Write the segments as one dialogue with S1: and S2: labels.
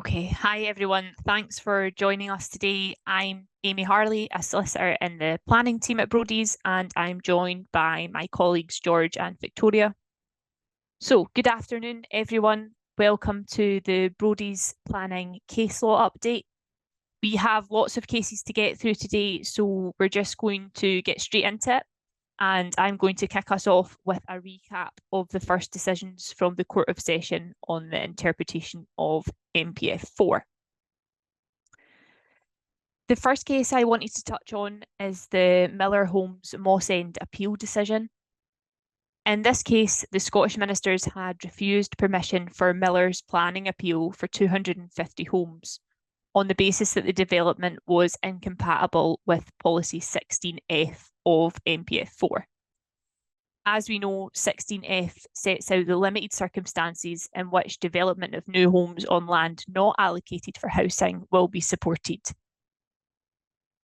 S1: Okay, hi everyone. Thanks for joining us today. I'm Amy Harley, a solicitor in the planning team at Brodie's, and I'm joined by my colleagues George and Victoria. So, good afternoon, everyone. Welcome to the Brodie's Planning Case Law Update. We have lots of cases to get through today, so we're just going to get straight into it. And I'm going to kick us off with a recap of the first decisions from the Court of Session on the interpretation of MPF 4. The first case I wanted to touch on is the Miller Homes Moss End appeal decision. In this case, the Scottish ministers had refused permission for Miller's planning appeal for 250 homes on the basis that the development was incompatible with Policy 16F of MPF 4. As we know, 16F sets out the limited circumstances in which development of new homes on land not allocated for housing will be supported.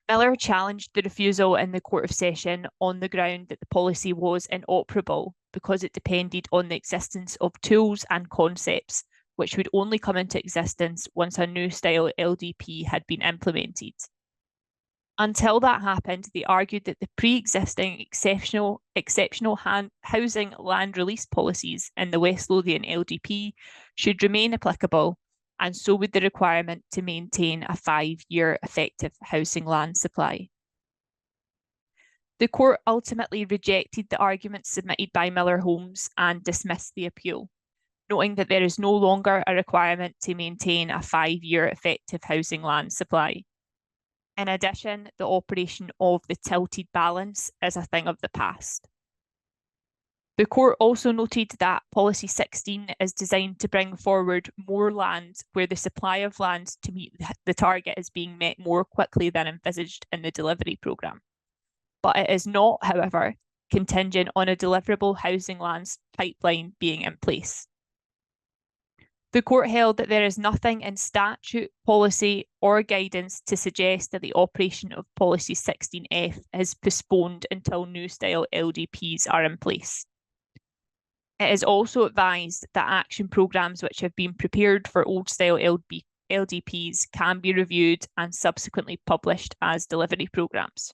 S1: Miller challenged the refusal in the Court of Session on the ground that the policy was inoperable because it depended on the existence of tools and concepts which would only come into existence once a new style LDP had been implemented. Until that happened, they argued that the pre-existing exceptional housing land release policies in the West Lothian LDP should remain applicable, and so would the requirement to maintain a 5-year effective housing land supply. The court ultimately rejected the arguments submitted by Miller Homes and dismissed the appeal, noting that there is no longer a requirement to maintain a 5-year effective housing land supply. In addition, the operation of the tilted balance is a thing of the past. The court also noted that Policy 16 is designed to bring forward more land where the supply of land to meet the target is being met more quickly than envisaged in the delivery programme. But it is not, however, contingent on a deliverable housing lands pipeline being in place. The court held that there is nothing in statute, policy, or guidance to suggest that the operation of Policy 16F is postponed until new style LDPs are in place. It is also advised that action programmes which have been prepared for old style LDPs can be reviewed and subsequently published as delivery programmes.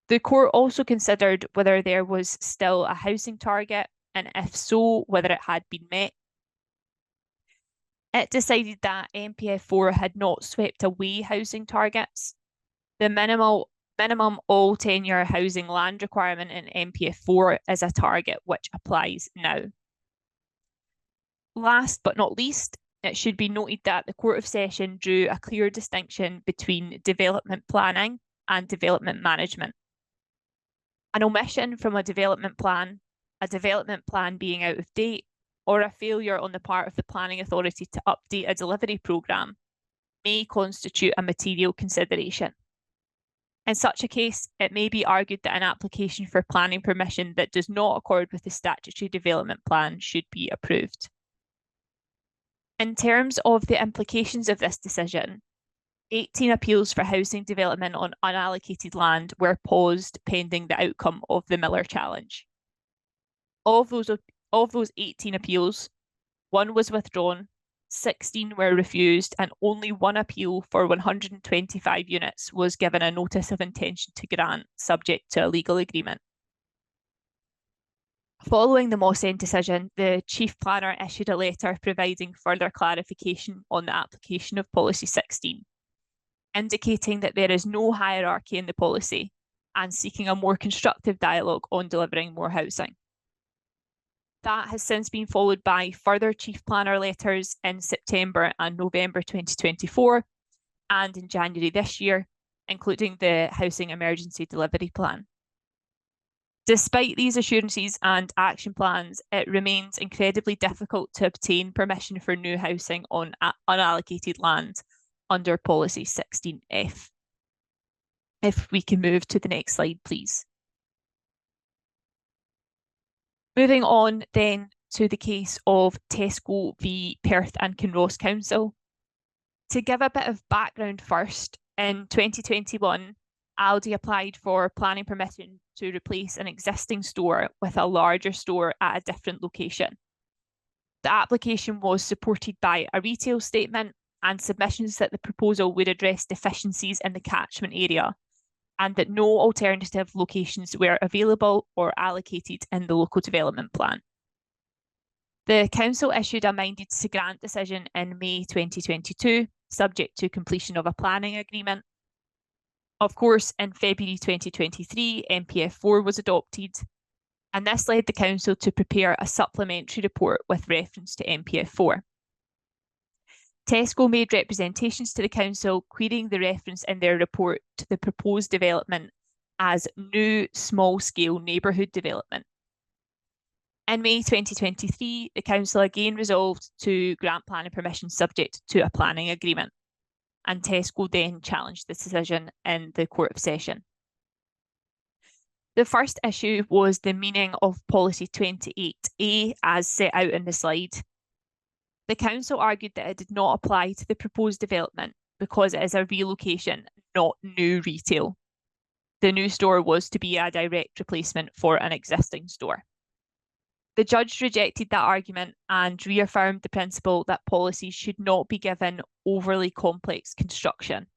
S1: The court also considered whether there was still a housing target, and if so, whether it had been met. It decided that MPF 4 had not swept away housing targets. The minimum all tenure housing land requirement in MPF 4 is a target which applies now. Last but not least, it should be noted that the Court of Session drew a clear distinction between development planning and development management. An omission from a development plan being out of date, or a failure on the part of the planning authority to update a delivery programme may constitute a material consideration. In such a case, it may be argued that an application for planning permission that does not accord with the statutory development plan should be approved. In terms of the implications of this decision, 18 appeals for housing development on unallocated land were paused pending the outcome of the Miller challenge. Of those 18 appeals, 1 was withdrawn, 16 were refused, and only 1 appeal for 125 units was given a notice of intention to grant, subject to a legal agreement. Following the Moss End decision, the Chief Planner issued a letter providing further clarification on the application of Policy 16, indicating that there is no hierarchy in the policy and seeking a more constructive dialogue on delivering more housing. That has since been followed by further Chief Planner letters in September and November 2024 and in January this year, including the Housing Emergency Delivery Plan. Despite these assurances and action plans, it remains incredibly difficult to obtain permission for new housing on unallocated land under Policy 16F. If we can move to the next slide, please. Moving on then to the case of Tesco v Perth and Kinross Council. To give a bit of background first, in 2021, Aldi applied for planning permission to replace an existing store with a larger store at a different location. The application was supported by a retail statement and submissions that the proposal would address deficiencies in the catchment area and that no alternative locations were available or allocated in the local development plan. The council issued a minded to grant decision in May 2022, subject to completion of a planning agreement. Of course, in February 2023, NPF4 was adopted, and this led the council to prepare a supplementary report with reference to NPF4. Tesco made representations to the council, querying the reference in their report to the proposed development as new small-scale neighbourhood development. In May 2023, the council again resolved to grant planning permission subject to a planning agreement, and Tesco then challenged this decision in the Court of Session. The first issue was the meaning of Policy 28A as set out in the slide. The council argued that it did not apply to the proposed development because it is a relocation, not new retail. The new store was to be a direct replacement for an existing store. The judge rejected that argument and reaffirmed the principle that policies should not be given overly complex construction.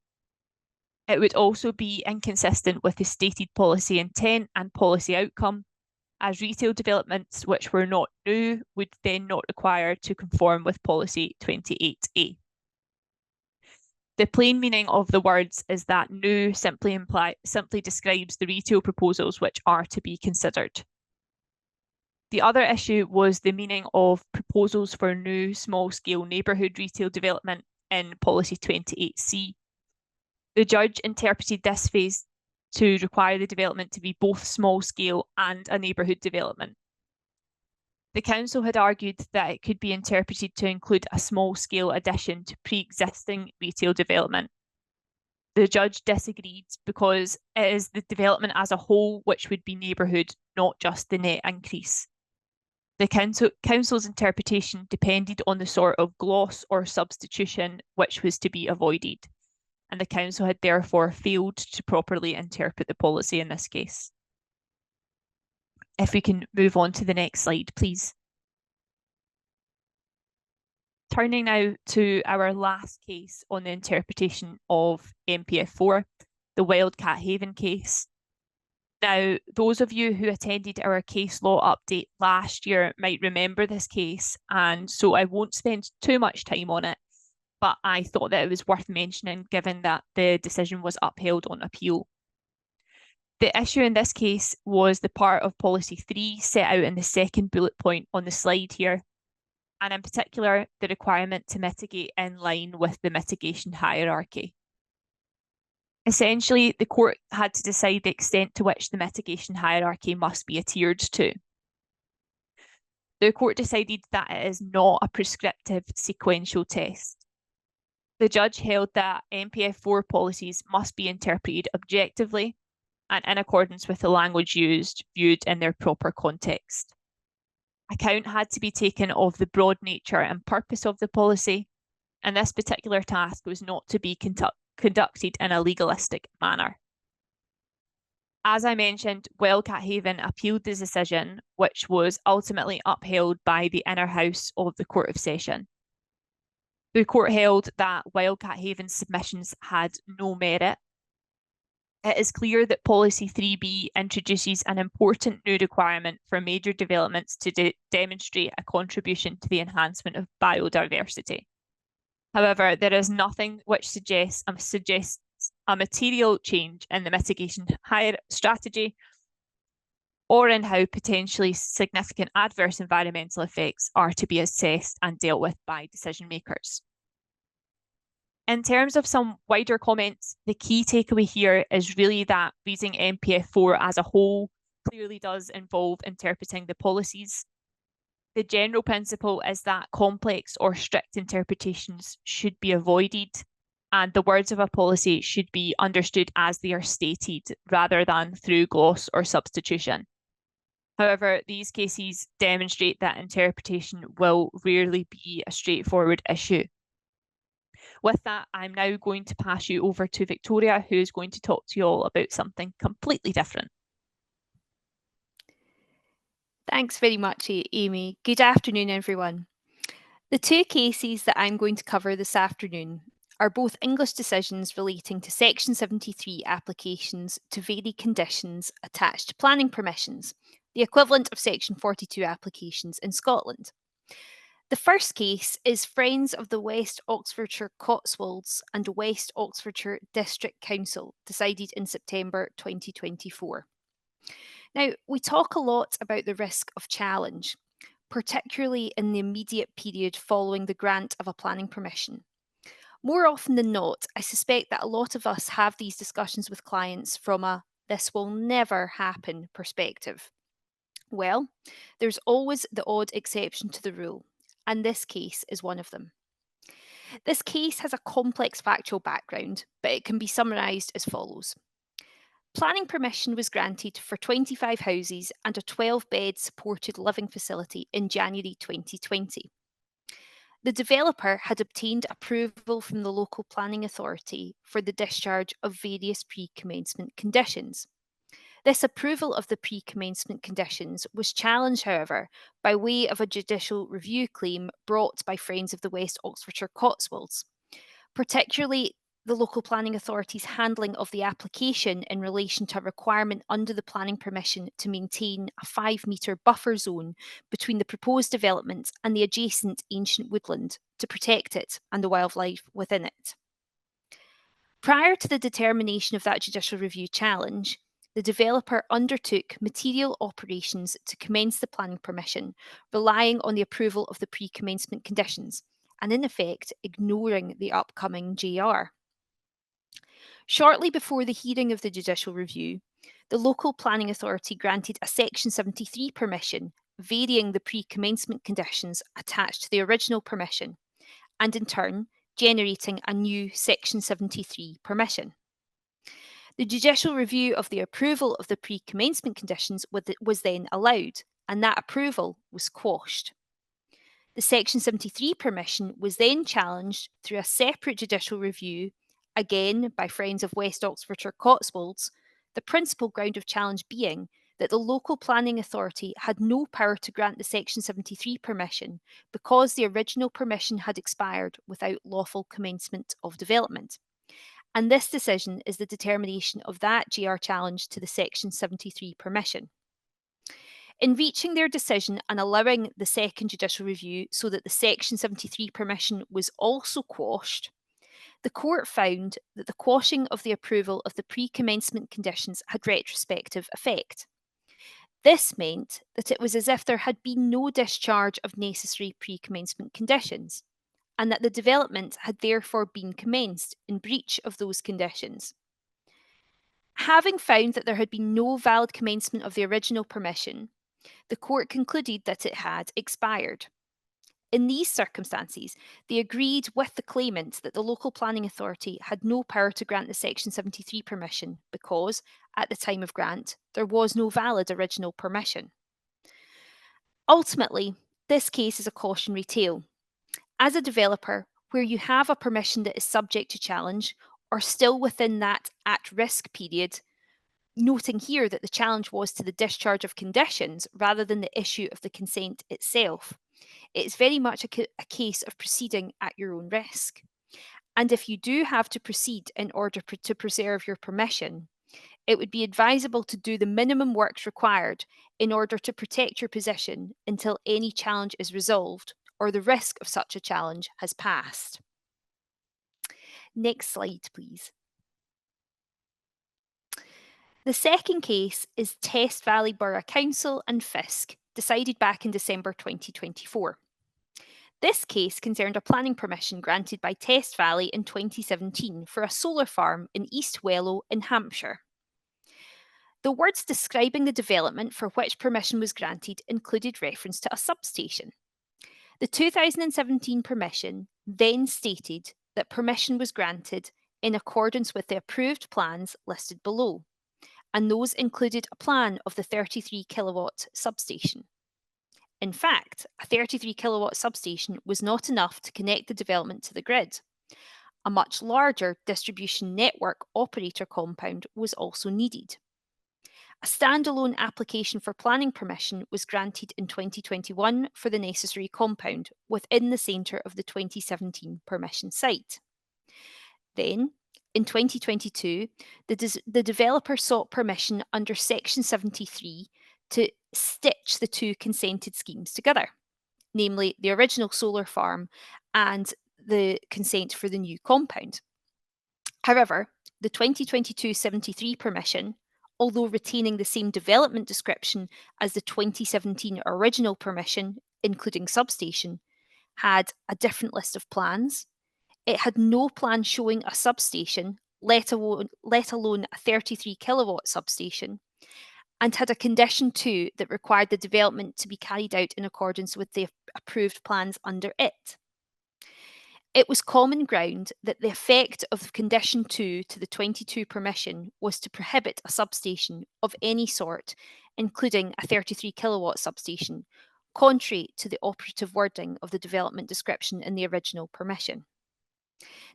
S1: It would also be inconsistent with the stated policy intent and policy outcome, as retail developments which were not new would then not require to conform with Policy 28A. The plain meaning of the words is that new simply describes the retail proposals which are to be considered. The other issue was the meaning of proposals for new small-scale neighbourhood retail development in Policy 28C. The judge interpreted this phase to require the development to be both small-scale and a neighbourhood development. The council had argued that it could be interpreted to include a small-scale addition to pre-existing retail development. The judge disagreed because it is the development as a whole which would be neighbourhood, not just the net increase. The council's interpretation depended on the sort of gloss or substitution which was to be avoided, and the council had therefore failed to properly interpret the policy in this case. If we can move on to the next slide, please. Turning now to our last case on the interpretation of NPF4, the Wildcat Haven case. Now, those of you who attended our case law update last year might remember this case, and so I won't spend too much time on it, but I thought that it was worth mentioning given that the decision was upheld on appeal. The issue in this case was the part of Policy 3 set out in the second bullet point on the slide here, and in particular, the requirement to mitigate in line with the mitigation hierarchy. Essentially, the court had to decide the extent to which the mitigation hierarchy must be adhered to. The court decided that it is not a prescriptive sequential test. The judge held that NPF4 policies must be interpreted objectively and in accordance with the language used, viewed in their proper context. Account had to be taken of the broad nature and purpose of the policy, and this particular task was not to be conducted in a legalistic manner. As I mentioned, Wildcat Haven appealed the decision, which was ultimately upheld by the inner house of the Court of Session. The court held that Wildcat Haven's submissions had no merit. It is clear that Policy 3B introduces an important new requirement for major developments to demonstrate a contribution to the enhancement of biodiversity. However, there is nothing which suggests a material change in the mitigation strategy or in how potentially significant adverse environmental effects are to be assessed and dealt with by decision makers. In terms of some wider comments, the key takeaway here is really that reading NPF4 as a whole clearly does involve interpreting the policies. The general principle is that complex or strict interpretations should be avoided, and the words of a policy should be understood as they are stated rather than through gloss or substitution. However, these cases demonstrate that interpretation will rarely be a straightforward issue. With that, I'm now going to pass you over to Victoria, who is going to talk to you all about something completely different.
S2: Thanks very much, Amy. Good afternoon, everyone. The two cases that I'm going to cover this afternoon are both English decisions relating to Section 73 applications to vary conditions attached to planning permissions, the equivalent of Section 42 applications in Scotland. The first case is Friends of the West Oxfordshire Cotswolds and West Oxfordshire District Council, decided in September 2024. Now, we talk a lot about the risk of challenge, particularly in the immediate period following the grant of a planning permission. More often than not, I suspect that a lot of us have these discussions with clients from a "this will never happen" perspective. Well, there's always the odd exception to the rule, and this case is one of them. This case has a complex factual background, but it can be summarised as follows. Planning permission was granted for 25 houses and a 12-bed supported living facility in January 2020. The developer had obtained approval from the local planning authority for the discharge of various pre-commencement conditions. This approval of the pre-commencement conditions was challenged, however, by way of a judicial review claim brought by Friends of the West Oxfordshire Cotswolds, particularly the local planning authority's handling of the application in relation to a requirement under the planning permission to maintain a 5-metre buffer zone between the proposed development and the adjacent ancient woodland to protect it and the wildlife within it. Prior to the determination of that judicial review challenge, the developer undertook material operations to commence the planning permission, relying on the approval of the pre-commencement conditions, and in effect ignoring the upcoming JR. Shortly before the hearing of the judicial review, the local planning authority granted a Section 73 permission, varying the pre-commencement conditions attached to the original permission, and in turn generating a new Section 73 permission. The judicial review of the approval of the pre-commencement conditions was then allowed, and that approval was quashed. The Section 73 permission was then challenged through a separate judicial review, again by Friends of West Oxfordshire Cotswolds, the principal ground of challenge being that the local planning authority had no power to grant the Section 73 permission because the original permission had expired without lawful commencement of development. And this decision is the determination of that GR challenge to the Section 73 permission. In reaching their decision and allowing the second judicial review so that the Section 73 permission was also quashed, the court found that the quashing of the approval of the pre-commencement conditions had retrospective effect. This meant that it was as if there had been no discharge of necessary pre-commencement conditions, and that the development had therefore been commenced in breach of those conditions. Having found that there had been no valid commencement of the original permission, the court concluded that it had expired. In these circumstances, they agreed with the claimant that the local planning authority had no power to grant the Section 73 permission because, at the time of grant, there was no valid original permission. Ultimately, this case is a cautionary tale. As a developer, where you have a permission that is subject to challenge or still within that at-risk period, noting here that the challenge was to the discharge of conditions rather than the issue of the consent itself, it is very much a case of proceeding at your own risk. And if you do have to proceed in order to preserve your permission, it would be advisable to do the minimum works required in order to protect your position until any challenge is resolved or the risk of such a challenge has passed. Next slide, please. The second case is Test Valley Borough Council and Fisk, decided back in December 2024. This case concerned a planning permission granted by Test Valley in 2017 for a solar farm in East Wellow in Hampshire. The words describing the development for which permission was granted included reference to a substation. The 2017 permission then stated that permission was granted in accordance with the approved plans listed below, and those included a plan of the 33 kilowatt substation. In fact, a 33 kilowatt substation was not enough to connect the development to the grid. A much larger distribution network operator compound was also needed. A standalone application for planning permission was granted in 2021 for the necessary compound within the centre of the 2017 permission site. Then, in 2022, the developer sought permission under Section 73 to stitch the two consented schemes together, namely the original solar farm and the consent for the new compound. However, the 2022-73 permission, although retaining the same development description as the 2017 original permission, including substation, had a different list of plans. It had no plan showing a substation, let alone a 33 kilowatt substation, and had a condition 2 that required the development to be carried out in accordance with the approved plans under it. It was common ground that the effect of condition 2 to the 22 permission was to prohibit a substation of any sort, including a 33 kilowatt substation, contrary to the operative wording of the development description in the original permission.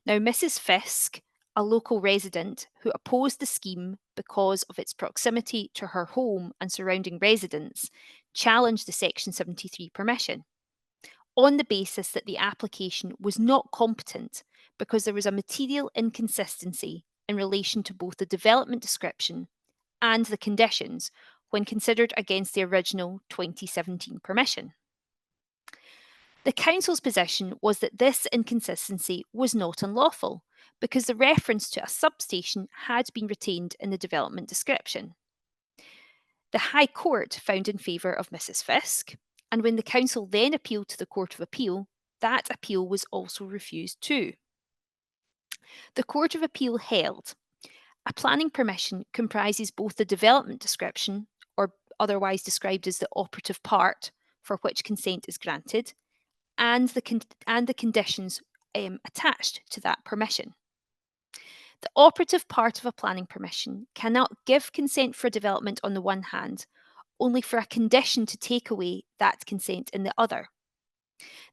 S2: Now, Mrs. Fisk, a local resident who opposed the scheme because of its proximity to her home and surrounding residents, challenged the Section 73 permission on the basis that the application was not competent because there was a material inconsistency in relation to both the development description and the conditions when considered against the original 2017 permission. The Council's position was that this inconsistency was not unlawful because the reference to a substation had been retained in the development description. The High Court found in favour of Mrs. Fisk, and when the Council then appealed to the Court of Appeal, that appeal was also refused too. The Court of Appeal held a planning permission comprises both the development description, or otherwise described as the operative part for which consent is granted, and the conditions attached to that permission. The operative part of a planning permission cannot give consent for development on the one hand, only for a condition to take away that consent in the other.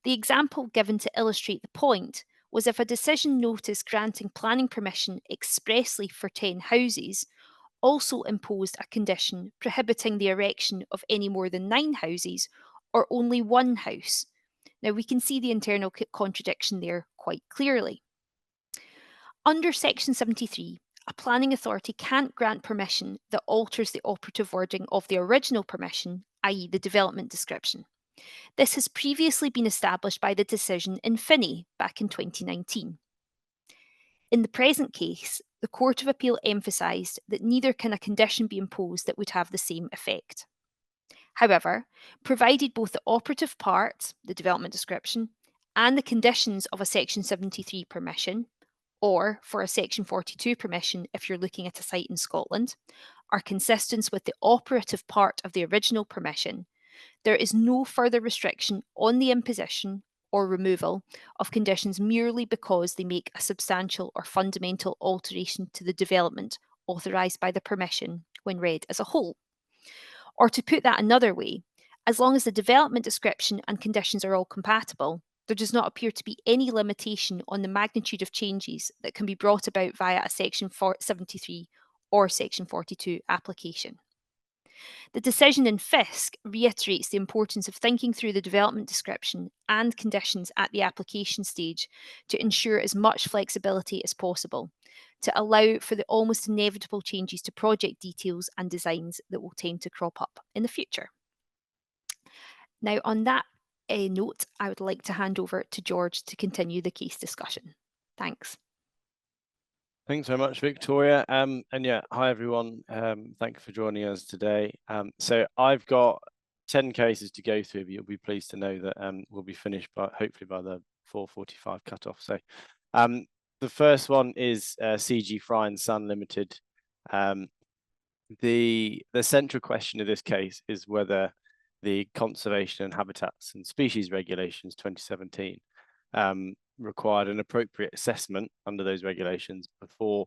S2: The example given to illustrate the point was if a decision notice granting planning permission expressly for 10 houses also imposed a condition prohibiting the erection of any more than 9 houses or only one house. Now we can see the internal contradiction there quite clearly. Under Section 73, a planning authority can't grant permission that alters the operative wording of the original permission, i.e. the development description. This has previously been established by the decision in Finney back in 2019. In the present case, the Court of Appeal emphasised that neither can a condition be imposed that would have the same effect. However, provided both the operative part, the development description, and the conditions of a Section 73 permission, or for a Section 42 permission if you're looking at a site in Scotland, are consistent with the operative part of the original permission, there is no further restriction on the imposition or removal of conditions merely because they make a substantial or fundamental alteration to the development authorised by the permission when read as a whole. Or to put that another way, as long as the development description and conditions are all compatible, there does not appear to be any limitation on the magnitude of changes that can be brought about via a Section 73 or Section 42 application. The decision in Fisk reiterates the importance of thinking through the development description and conditions at the application stage to ensure as much flexibility as possible, to allow for the almost inevitable changes to project details and designs that will tend to crop up in the future. Now, on that note, I would like to hand over to George to continue the case discussion. Thanks.
S3: Thanks very much, Victoria. And yeah, hi everyone. Thank you for joining us today. So I've got 10 cases to go through, but you'll be pleased to know that we'll be finished hopefully by the 4:45 cutoff. So the first one is CG Fry and Son Limited. The central question of this case is whether the Conservation and Habitats and Species Regulations 2017 required an appropriate assessment under those regulations before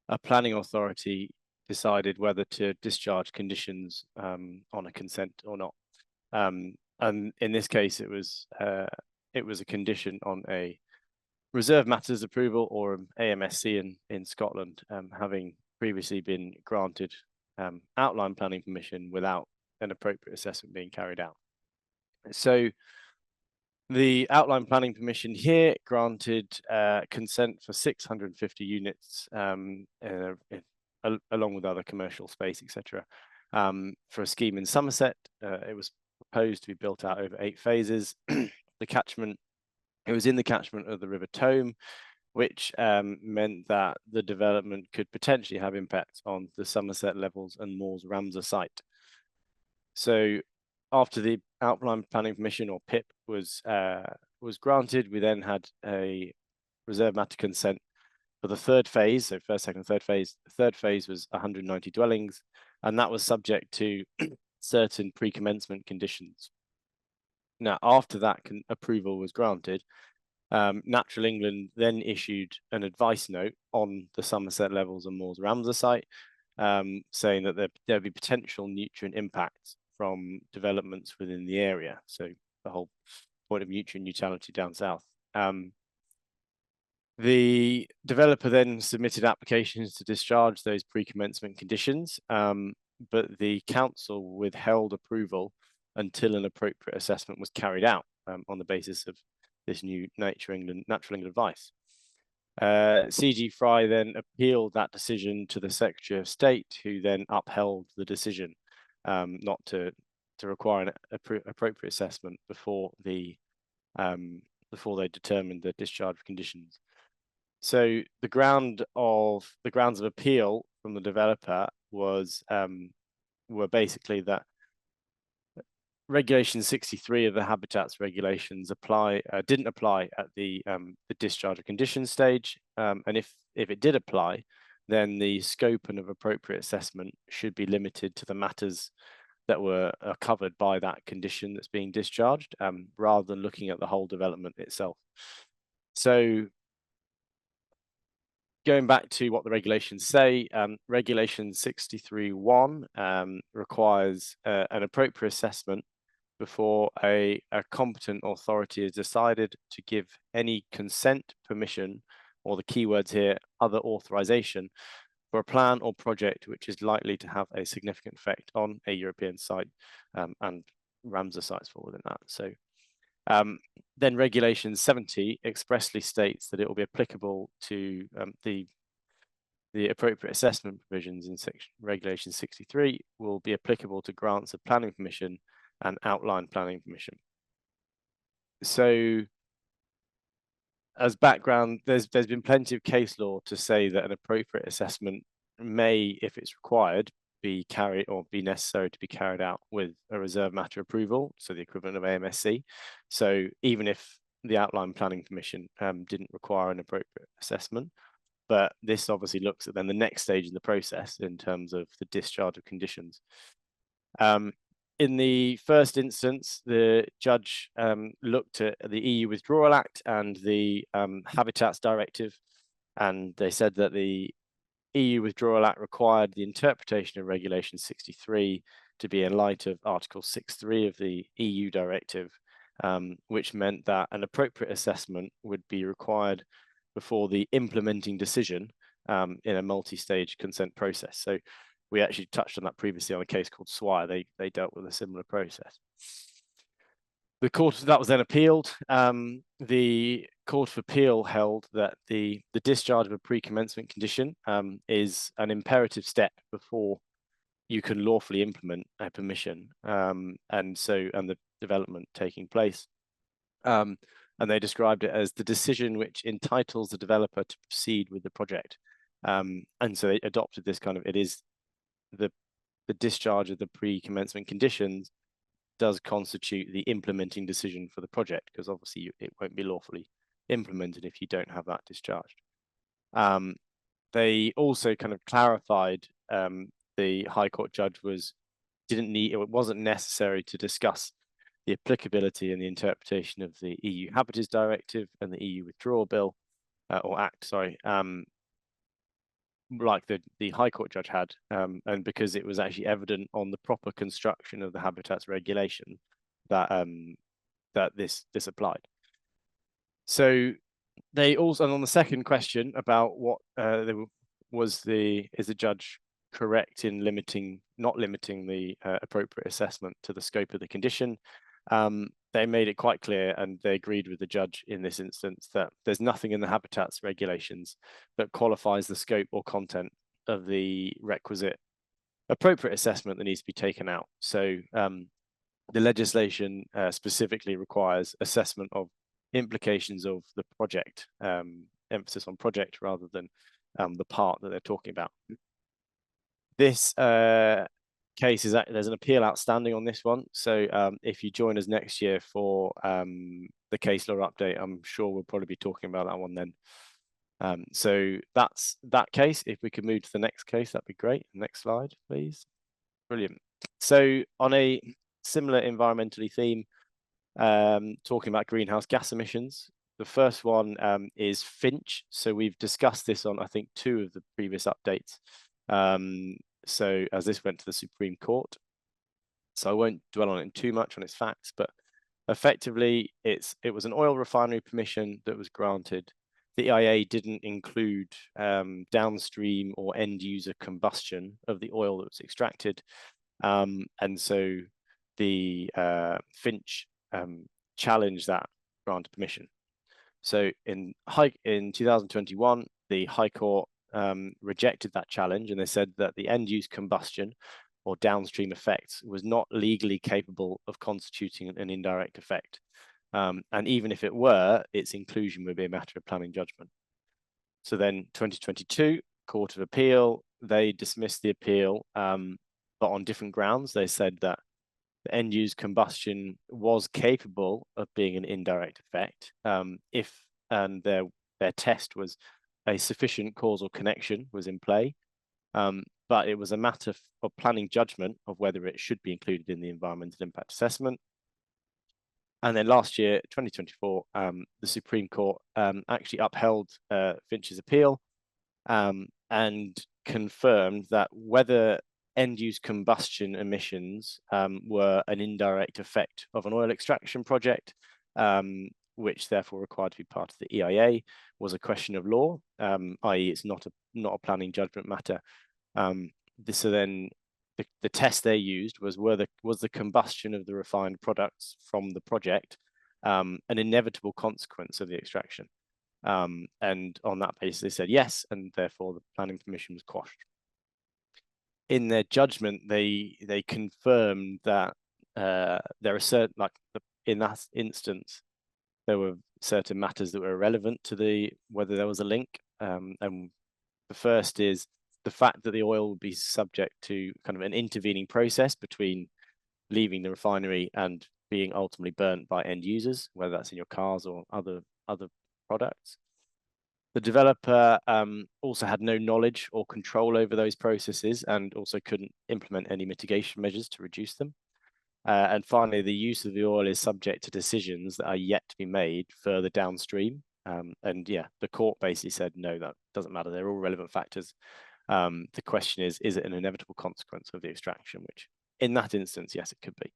S3: a planning authority decided whether to discharge conditions on a consent or not. And in this case, it was a condition on a reserve matters approval, or AMSC in Scotland, having previously been granted outline planning permission without an appropriate assessment being carried out. So the outline planning permission here granted consent for 650 units along with other commercial space, etc. For a scheme in Somerset. It was proposed to be built out over 8 phases. The catchment, it was in the catchment of the River Tome, which meant that the development could potentially have impact on the Somerset Levels and Moors Ramsar site. So after the outline planning permission, or PIP, was granted, we then had a reserve matter consent for the 3rd phase. So first, second, third phase. The 3rd phase was 190 dwellings, and that was subject to certain pre-commencement conditions. Now, after that approval was granted, Natural England then issued an advice note on the Somerset Levels and Moors Ramsar site, saying that there'd be potential nutrient impacts from developments within the area. So the whole point of nutrient neutrality down south. The developer then submitted applications to discharge those pre-commencement conditions, but the council withheld approval until an appropriate assessment was carried out on the basis of this new Natural England advice. CG Fry then appealed that decision to the Secretary of State, who then upheld the decision not to require an appropriate assessment before they determined the discharge conditions. So the grounds of appeal from the developer were basically that Regulation 63 of the Habitats Regulations didn't apply at the discharge of conditions stage, and if it did apply, then the scope and of appropriate assessment should be limited to the matters that are covered by that condition that's being discharged, rather than looking at the whole development itself. So going back to what the regulations say, Regulation 63(1) requires an appropriate assessment before a competent authority is decided to give any consent, permission, or the keywords here, other authorization, for a plan or project which is likely to have a significant effect on a European site, and Ramsar sites fall within that. So then Regulation 70 expressly states that it will be applicable to the appropriate assessment provisions in Regulation 63 will be applicable to grants of planning permission and outline planning permission. So as background, there's been plenty of case law to say that an appropriate assessment may, if it's required, be carried or be necessary to be carried out with a reserve matter approval, so the equivalent of AMSC. So even if the outline planning permission didn't require an appropriate assessment, but this obviously looks at then the next stage in the process in terms of the discharge of conditions. In the first instance, the judge looked at the EU Withdrawal Act and the Habitats Directive, and they said that the EU Withdrawal Act required the interpretation of Regulation 63 to be in light of Article 6.3 of the EU Directive, which meant that an appropriate assessment would be required before the implementing decision in a multi-stage consent process. So we actually touched on that previously on a case called Swire. They dealt with a similar process. The court that was then appealed. The Court of Appeal held that the discharge of a pre-commencement condition is an imperative step before you can lawfully implement a permission, and the development taking place. And they described it as the decision which entitles the developer to proceed with the project. And so they adopted this kind of, it is the discharge of the pre-commencement conditions does constitute the implementing decision for the project, because obviously it won't be lawfully implemented if you don't have that discharged. They also kind of clarified, the High Court judge it wasn't necessary to discuss the applicability and the interpretation of the EU Habitats Directive and the EU Withdrawal Bill, or Act, sorry, like the High Court judge had, and because it was actually evident on the proper construction of the Habitats Regulation that this applied. So they also, and on the second question about what is the judge correct in not limiting the appropriate assessment to the scope of the condition. They made it quite clear, and they agreed with the judge in this instance, that there's nothing in the habitats regulations that qualifies the scope or content of the requisite appropriate assessment that needs to be taken out. So the legislation specifically requires assessment of implications of the project, emphasis on project rather than the part that they're talking about. This case there's an appeal outstanding on this one. So if you join us next year for the case law update, I'm sure we'll probably be talking about that one then. So that's that case. If we could move to the next case, that'd be great. Next slide, please. Brilliant. So on a similar environmentally theme, talking about greenhouse gas emissions, the first one is Finch. So we've discussed this on, I think, 2 of the previous updates. So as this went to the Supreme Court, so I won't dwell on it too much on its facts, but effectively it was an oil refinery permission that was granted. The EIA didn't include downstream or end user combustion of the oil that was extracted, and so the Finch challenged that grant of permission. So in 2021, the High Court rejected that challenge, and they said that the end-use combustion or downstream effects was not legally capable of constituting an indirect effect. And even if it were, its inclusion would be a matter of planning judgment. So then 2022, Court of Appeal, they dismissed the appeal, but on different grounds. They said that the end-use combustion was capable of being an indirect effect if their test was a sufficient causal connection was in play, but it was a matter of planning judgment of whether it should be included in the environmental impact assessment. And then last year, 2024, the Supreme Court actually upheld Finch's appeal and confirmed that whether end-use combustion emissions were an indirect effect of an oil extraction project, which therefore required to be part of the EIA, was a question of law, i.e. it's not a planning judgment matter. So then the test they used was the combustion of the refined products from the project an inevitable consequence of the extraction. And on that basis, they said yes, and therefore the planning permission was quashed. In their judgment, they confirmed that there are certain, in that instance, there were certain matters that were irrelevant to whether there was a link. And the first is the fact that the oil would be subject to kind of an intervening process between leaving the refinery and being ultimately burnt by end users, whether that's in your cars or other products. The developer also had no knowledge or control over those processes and also couldn't implement any mitigation measures to reduce them. And finally, the use of the oil is subject to decisions that are yet to be made further downstream. And yeah, the court basically said, no, that doesn't matter. They're all relevant factors. The question is it an inevitable consequence of the extraction, which in that instance, yes, it could be.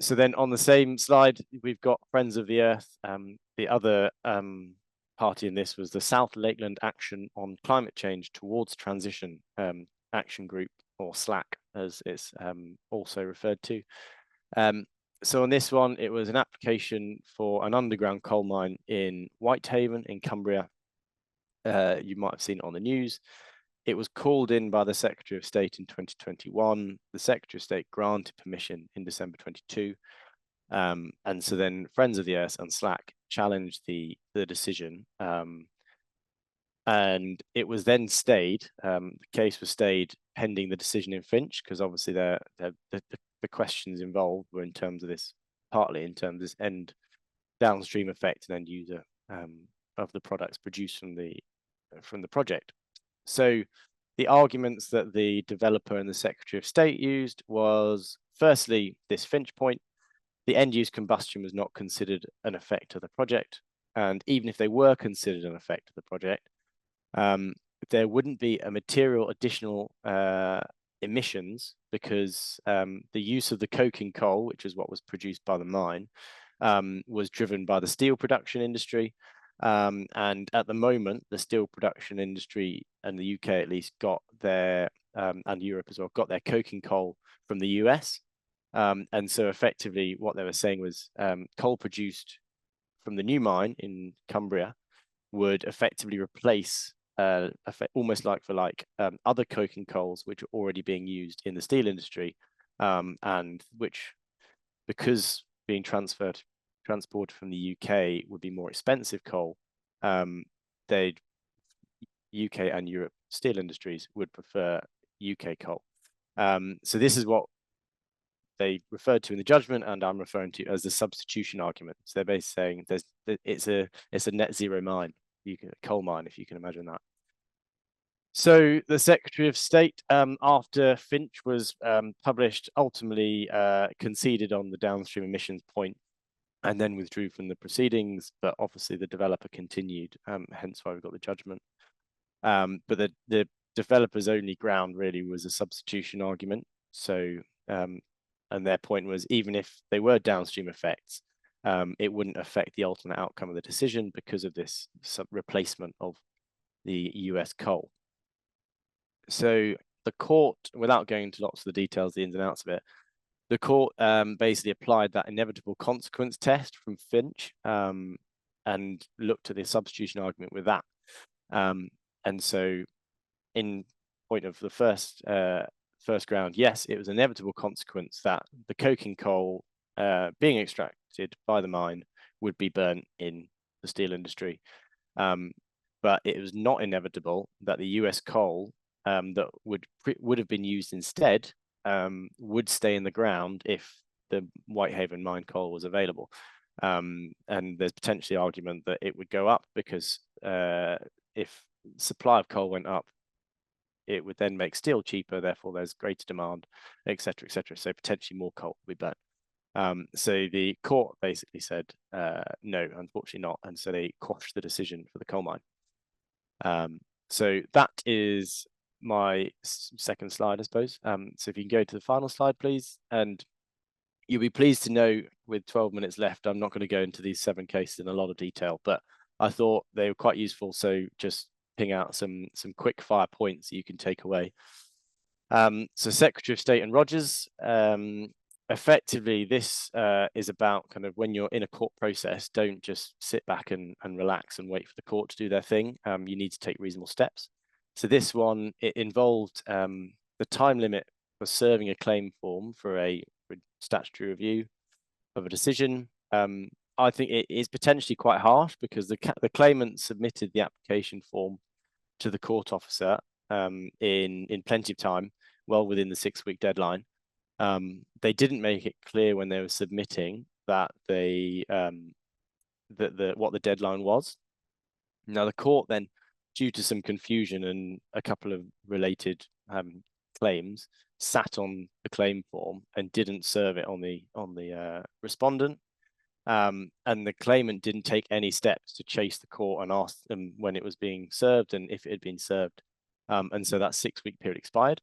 S3: So then on the same slide, we've got Friends of the Earth. The other party in this was the South Lakeland Action on Climate Change Towards Transition Action Group, or SLAC, as it's also referred to. So on this one, it was an application for an underground coal mine in Whitehaven in Cumbria. You might have seen it on the news. It was called in by the Secretary of State in 2021. The Secretary of State granted permission in December 22. And so then Friends of the Earth and SLAC challenged the decision. And it was then stayed. The case was stayed pending the decision in Finch, because obviously the questions involved were in terms of this, partly in terms of this end downstream effect and end user of the products produced from the project. So the arguments that the developer and the Secretary of State used was, firstly, this Finch point: the end use combustion was not considered an effect of the project, and even if they were considered an effect of the project, there wouldn't be a material additional emissions, because the use of the coking coal, which is what was produced by the mine, was driven by the steel production industry. And at the moment, the steel production industry, and the UK at least, got their and Europe as well, got their coking coal from the US. And so effectively what they were saying was coal produced from the new mine in Cumbria would effectively replace almost like for like other coking coals which are already being used in the steel industry, and which, because being transported from the UK would be more expensive coal, they'd UK and Europe steel industries would prefer UK coal. So this is what they referred to in the judgment, and I'm referring to as the substitution argument. So they're basically saying it's a net zero mine, coal mine, if you can imagine that. So the Secretary of State, after Finch was published, ultimately conceded on the downstream emissions point, and then withdrew from the proceedings. But obviously the developer continued, hence why we got the judgment. But the developer's only ground really was a substitution argument. So and their point was, even if they were downstream effects, it wouldn't affect the ultimate outcome of the decision because of this replacement of the US coal. So the court, without going into lots of the details, the ins and outs of it, the court basically applied that inevitable consequence test from Finch, and looked at the substitution argument with that. And so in point of the first ground, yes, it was an inevitable consequence that the coking coal being extracted by the mine would be burnt in the steel industry. But it was not inevitable that the US coal that would have been used instead would stay in the ground if the Whitehaven mine coal was available. And there's potentially argument that it would go up because if supply of coal went up, it would then make steel cheaper, therefore there's greater demand, etc., etc. So potentially more coal will be burnt. So the court basically said, no, unfortunately not. And so they quashed the decision for the coal mine. So that is my second slide, I suppose. So if you can go to the final slide, please. And you'll be pleased to know, with 12 minutes left, I'm not going to go into these 7 cases in a lot of detail, but I thought they were quite useful. So just ping out some quick fire points that you can take away. So Secretary of State and Rogers, effectively this is about kind of when you're in a court process, don't just sit back and relax and wait for the court to do their thing. You need to take reasonable steps. So this one, it involved the time limit for serving a claim form for a statutory review of a decision. I think it is potentially quite harsh because the claimant submitted the application form to the court officer in plenty of time, well within the 6-week deadline. They didn't make it clear when they were submitting that what the deadline was. Now the court then, due to some confusion and a couple of related claims, sat on the claim form and didn't serve it on the respondent. And the claimant didn't take any steps to chase the court and ask them when it was being served and if it had been served. And so that 6-week period expired.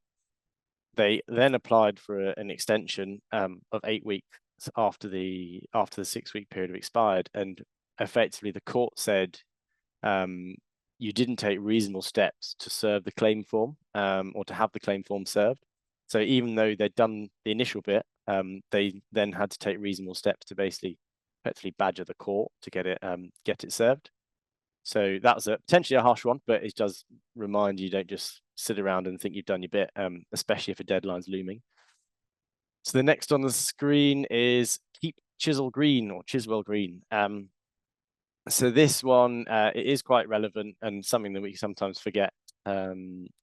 S3: They then applied for an extension of 8 weeks after the 6-week period expired, and effectively the court said you didn't take reasonable steps to serve the claim form or to have the claim form served. So even though they'd done the initial bit, they then had to take reasonable steps to basically effectively badger the court to get it served. So that's potentially a harsh one, but it does remind you, don't just sit around and think you've done your bit, especially if a deadline's looming. So the next on the screen is keep Chisel Green or Chiswell Green. So this one, it is quite relevant, and something that we sometimes forget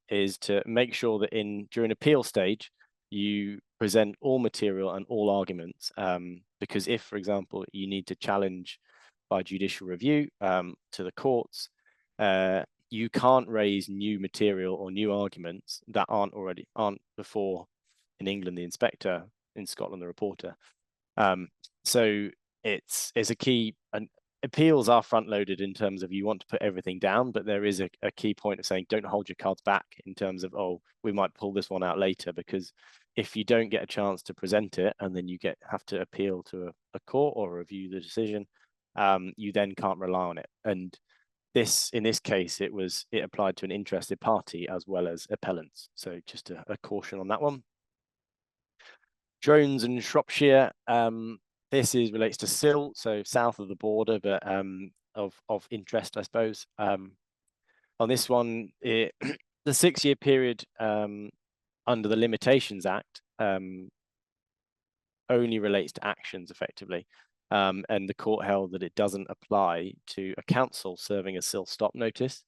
S3: is to make sure that during appeal stage, you present all material and all arguments, because if, for example, you need to challenge by judicial review to the courts, you can't raise new material or new arguments that aren't before, in England, the inspector, in Scotland, the reporter. So it's a key, and appeals are front loaded in terms of you want to put everything down, but there is a key point of saying don't hold your cards back in terms of, oh, we might pull this one out later, because if you don't get a chance to present it and then you have to appeal to a court or review the decision, you then can't rely on it. And in this case, it applied to an interested party as well as appellants. So just a caution on that one. Drones and Shropshire. This relates to Sill, so south of the border, but of interest, I suppose. On this one, the 6-year period under the Limitations Act only relates to actions effectively. And the court held that it doesn't apply to a council serving a Sill stop notice,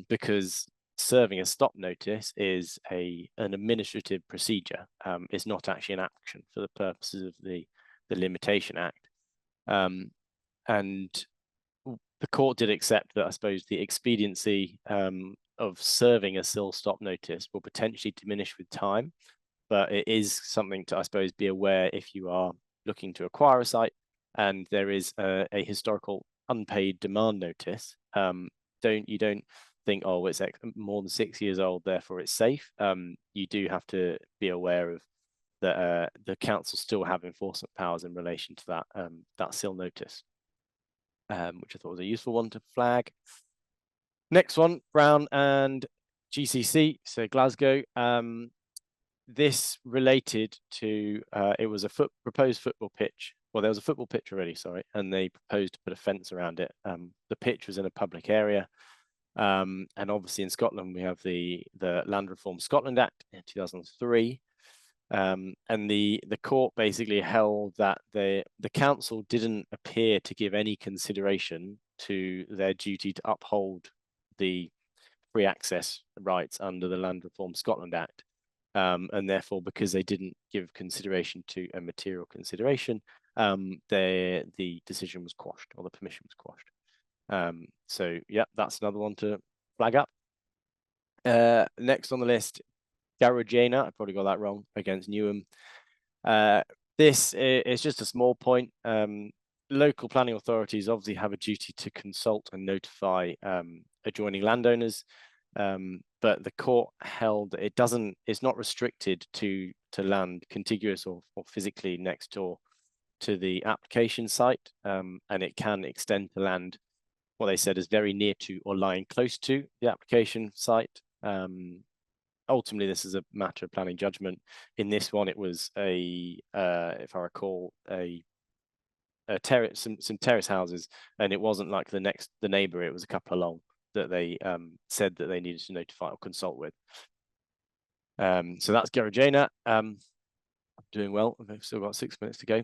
S3: because serving a stop notice is an administrative procedure. It's not actually an action for the purposes of the Limitation Act. And the court did accept that, I suppose, the expediency of serving a Sill stop notice will potentially diminish with time, but it is something to, I suppose, be aware if you are looking to acquire a site and there is a historical unpaid demand notice. You don't think, oh, it's more than 6 years old, therefore it's safe. You do have to be aware of that the council still have enforcement powers in relation to that Sill notice, which I thought was a useful one to flag. Next one, Brown and GCC, so Glasgow. This related to, it was a proposed football pitch. Well, there was a football pitch already, sorry, and they proposed to put a fence around it. The pitch was in a public area. And obviously in Scotland, we have the Land Reform Scotland Act in 2003. And the court basically held that the council didn't appear to give any consideration to their duty to uphold the free access rights under the Land Reform Scotland Act. And therefore, because they didn't give consideration to a material consideration, the decision was quashed, or the permission was quashed. So yeah, that's another one to flag up. Next on the list, Garogena, I probably got that wrong, against Newham. This is just a small point. Local planning authorities obviously have a duty to consult and notify adjoining landowners. But the court held that it's not restricted to land contiguous or physically next door to the application site, and it can extend to land, what they said is very near to or lying close to the application site. Ultimately, this is a matter of planning judgment. In this one, it was if I recall, some terrace houses, and it wasn't like the neighbour, it was a couple along that they said that they needed to notify or consult with. So that's Garogena. I'm doing well. I've still got 6 minutes to go.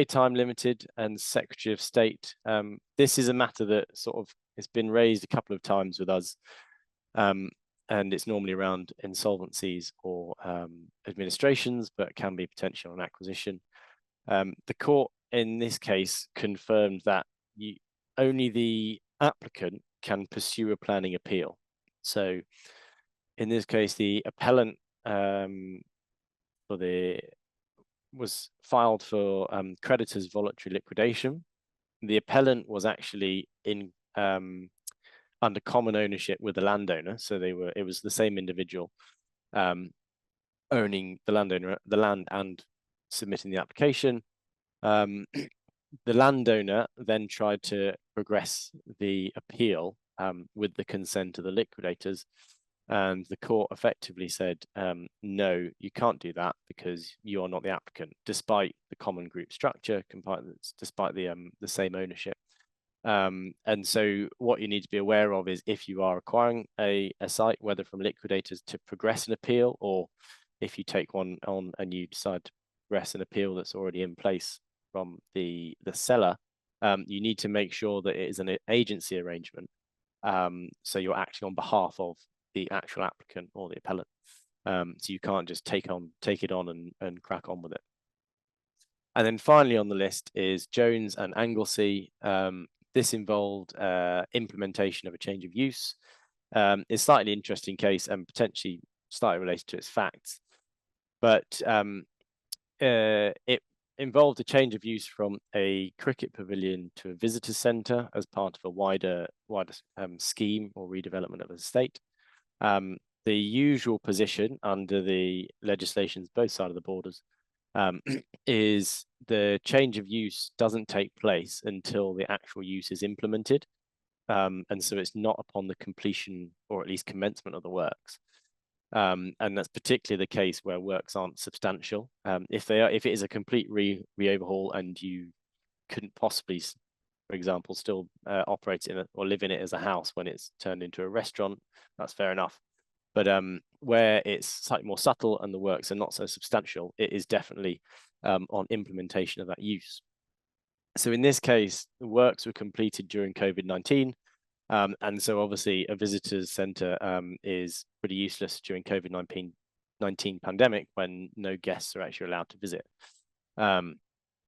S3: Time Limited and Secretary of State. This is a matter that sort of has been raised a couple of times with us, and it's normally around insolvencies or administrations, but can be potential on acquisition. The court in this case confirmed that only the applicant can pursue a planning appeal. So in this case, the appellant was filed for creditors' voluntary liquidation. The appellant was actually in under common ownership with the landowner, so it was the same individual owning the land and submitting the application. The landowner then tried to progress the appeal with the consent of the liquidators, and the court effectively said, no, you can't do that because you are not the applicant, despite the common group structure, despite the same ownership. And so what you need to be aware of is if you are acquiring a site, whether from liquidators to progress an appeal, or if you take one on and you decide to progress an appeal that's already in place from the seller, you need to make sure that it is an agency arrangement. So you're acting on behalf of the actual applicant or the appellant. So you can't just take it on and crack on with it. And then finally on the list is Jones and Anglesey. This involved implementation of a change of use. It's a slightly interesting case and potentially slightly related to its facts, but it involved a change of use from a cricket pavilion to a visitor centre as part of a wider scheme or redevelopment of the estate. The usual position under the legislations both sides of the borders is the change of use doesn't take place until the actual use is implemented. And so it's not upon the completion or at least commencement of the works. And that's particularly the case where works aren't substantial. If it is a complete re-overhaul and you couldn't possibly, for example, still operate in it or live in it as a house when it's turned into a restaurant, that's fair enough. But where it's slightly more subtle and the works are not so substantial, it is definitely on implementation of that use. So in this case, the works were completed during COVID-19. And so obviously a visitors centre is pretty useless during COVID-19 pandemic when no guests are actually allowed to visit.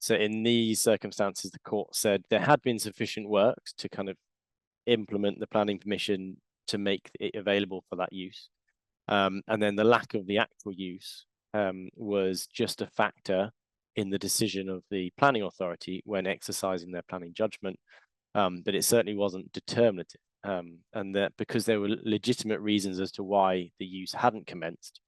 S3: So in these circumstances, the court said there had been sufficient works to kind of implement the planning permission to make it available for that use. And then the lack of the actual use was just a factor in the decision of the planning authority when exercising their planning judgment. But it certainly wasn't determinative. And that because there were legitimate reasons as to why the use hadn't commenced,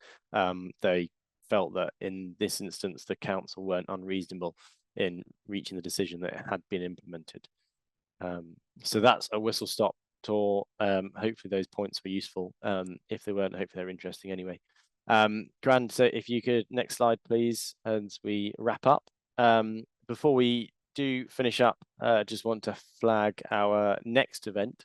S3: they felt that in this instance, the council weren't unreasonable in reaching the decision that it had been implemented. So that's a whistle stop tour. Hopefully those points were useful. If they weren't, hopefully they're interesting anyway. Grand, so if you could, next slide, please, as we wrap up. Before we do finish up, just want to flag our next event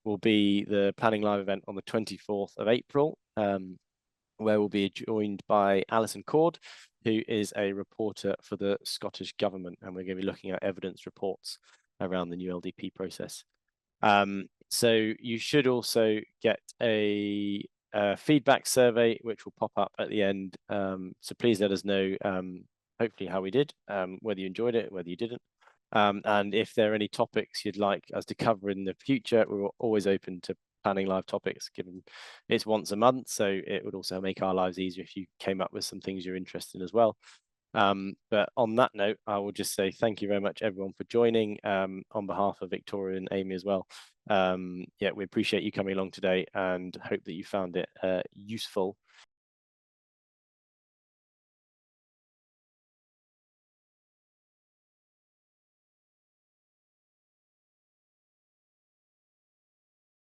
S3: will be the Planning Live event on the 24th of April, where we'll be joined by Alison Cord, who is a reporter for the Scottish Government, and we're going to be looking at evidence reports around the new LDP process. So you should also get a feedback survey, which will pop up at the end. So please let us know, hopefully how we did, whether you enjoyed it, whether you didn't. And if there are any topics you'd like us to cover in the future, we're always open to Planning Live topics, given it's once a month. So it would also make our lives easier if you came up with some things you're interested in as well. But on that note, I will just say thank you very much, everyone, for joining on behalf of Victoria and Amy as well. Yeah, we appreciate you coming along today and hope that you found it useful.